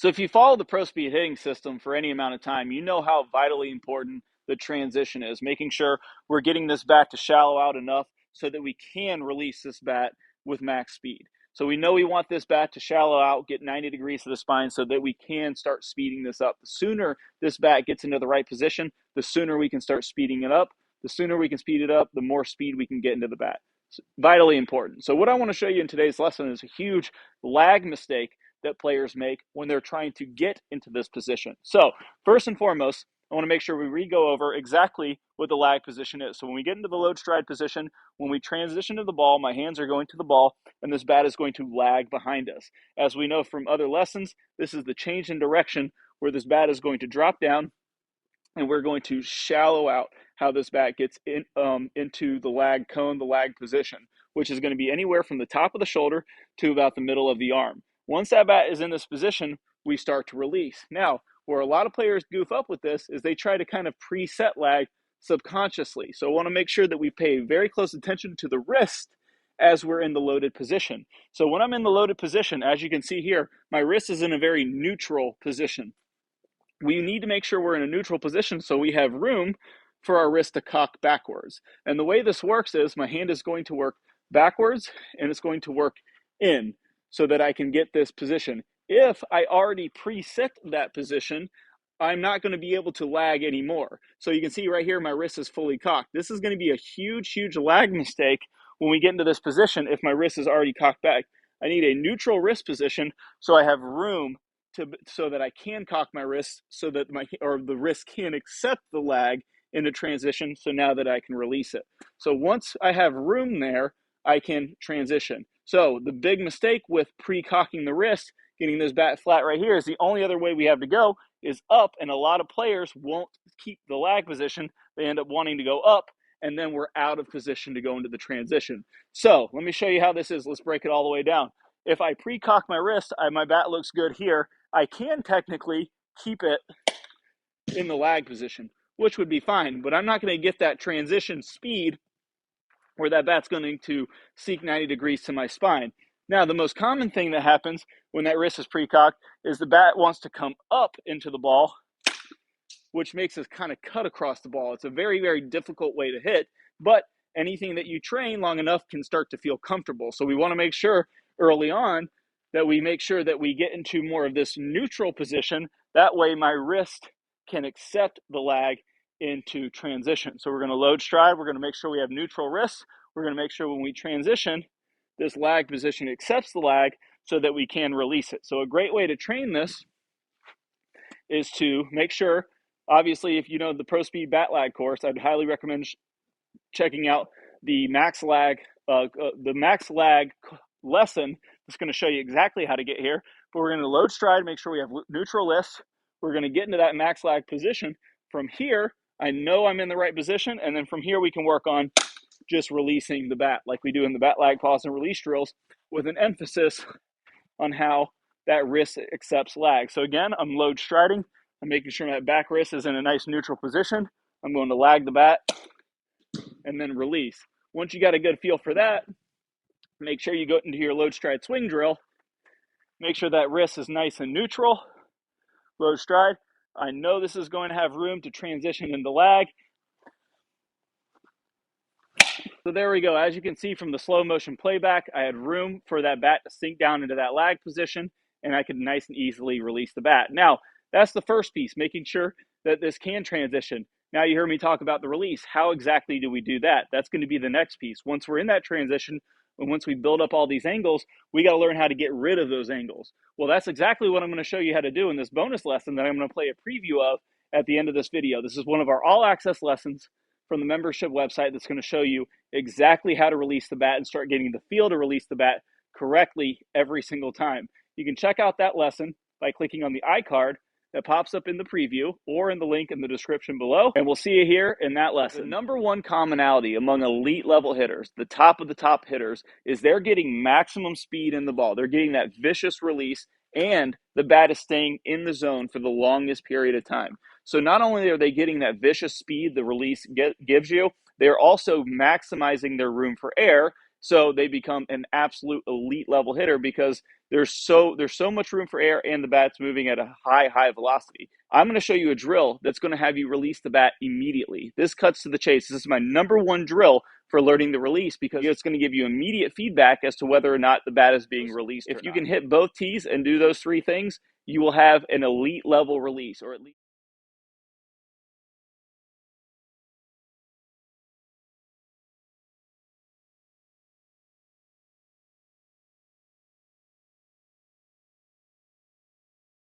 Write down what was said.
So if you follow the Pro Speed hitting system for any amount of time, you know how vitally important the transition is, making sure we're getting this bat to shallow out enough so that we can release this bat with max speed. So we know we want this bat to shallow out, get 90 degrees to the spine so that we can start speeding this up. The sooner this bat gets into the right position, the sooner we can start speeding it up. The sooner we can speed it up, the more speed we can get into the bat. It's vitally important. So what I want to show you in today's lesson is a huge lag mistake that players make when they're trying to get into this position. So first and foremost, I want to make sure we re-go over exactly what the lag position is. So when we get into the load stride position, when we transition to the ball, my hands are going to the ball, and this bat is going to lag behind us. As we know from other lessons, this is the change in direction where this bat is going to drop down, and we're going to shallow out how this bat gets into the lag cone, the lag position, which is going to be anywhere from the top of the shoulder to about the middle of the arm. Once that bat is in this position, we start to release. Now, where a lot of players goof up with this is they try to kind of preset lag subconsciously. So I want to make sure that we pay very close attention to the wrist as we're in the loaded position. So when I'm in the loaded position, as you can see here, my wrist is in a very neutral position. We need to make sure we're in a neutral position so we have room for our wrist to cock backwards. And the way this works is my hand is going to work backwards and it's going to work in so that I can get this position. If I already preset that position, I'm not going to be able to lag anymore. So you can see right here, my wrist is fully cocked. This is going to be a huge, huge lag mistake when we get into this position if my wrist is already cocked back. I need a neutral wrist position so I have room so that I can cock my wrist so that the wrist can accept the lag in the transition, so now that I can release it. So once I have room there, I can transition. So the big mistake with pre-cocking the wrist, getting this bat flat right here, is the only other way we have to go is up, and a lot of players won't keep the lag position. They end up wanting to go up, and then we're out of position to go into the transition. So let me show you how this is. Let's break it all the way down. If I pre-cock my wrist, my bat looks good here. I can technically keep it in the lag position, which would be fine, but I'm not going to get that transition speed where that bat's going to seek 90 degrees to my spine. Now, the most common thing that happens when that wrist is pre-cocked is the bat wants to come up into the ball, which makes us kind of cut across the ball. It's a very, very difficult way to hit, but anything that you train long enough can start to feel comfortable. So we want to make sure early on that we make sure that we get into more of this neutral position. That way my wrist can accept the lag into transition. So we're going to load stride. We're going to make sure we have neutral wrists. We're going to make sure when we transition, this lag position accepts the lag so that we can release it. So a great way to train this is to make sure, obviously, if you know the Pro Speed Bat Lag course, I'd highly recommend checking out the max lag lesson. It's going to show you exactly how to get here, but we're going to load stride, make sure we have neutral wrists. We're going to get into that max lag position. From here, I know I'm in the right position, and then from here we can work on just releasing the bat like we do in the bat lag pause and release drills with an emphasis on how that wrist accepts lag. So again, I'm load striding. I'm making sure that back wrist is in a nice neutral position. I'm going to lag the bat and then release. Once you got a good feel for that, make sure you go into your load stride swing drill. Make sure that wrist is nice and neutral. Load stride. I know this is going to have room to transition into lag. So there we go. As you can see from the slow motion playback, I had room for that bat to sink down into that lag position, and I could nice and easily release the bat. Now, that's the first piece, making sure that this can transition. Now you heard me talk about the release. How exactly do we do that? That's going to be the next piece. Once we're in that transition, and once we build up all these angles, we got to learn how to get rid of those angles. Well, that's exactly what I'm going to show you how to do in this bonus lesson that I'm going to play a preview of at the end of this video. This is one of our all-access lessons from the membership website that's going to show you exactly how to release the bat and start getting the feel to release the bat correctly every single time. You can check out that lesson by clicking on the iCard that pops up in the preview or in the link in the description below, and we'll see you here in that lesson. The number one commonality among elite level hitters, the top of the top hitters, is they're getting maximum speed in the ball. They're getting that vicious release, and the bat is staying in the zone for the longest period of time. So not only are they getting that vicious speed the release gives you, they're also maximizing their room for air So they become an absolute elite level hitter because there's so much room for air and the bat's moving at a high velocity. I'm going to show you a drill that's going to have you release the bat immediately. This cuts to the chase. This is my number one drill for alerting the release because it's going to give you immediate feedback as to whether or not the bat is being released. If you can hit both tees and do those three things, you will have an elite level release, or at least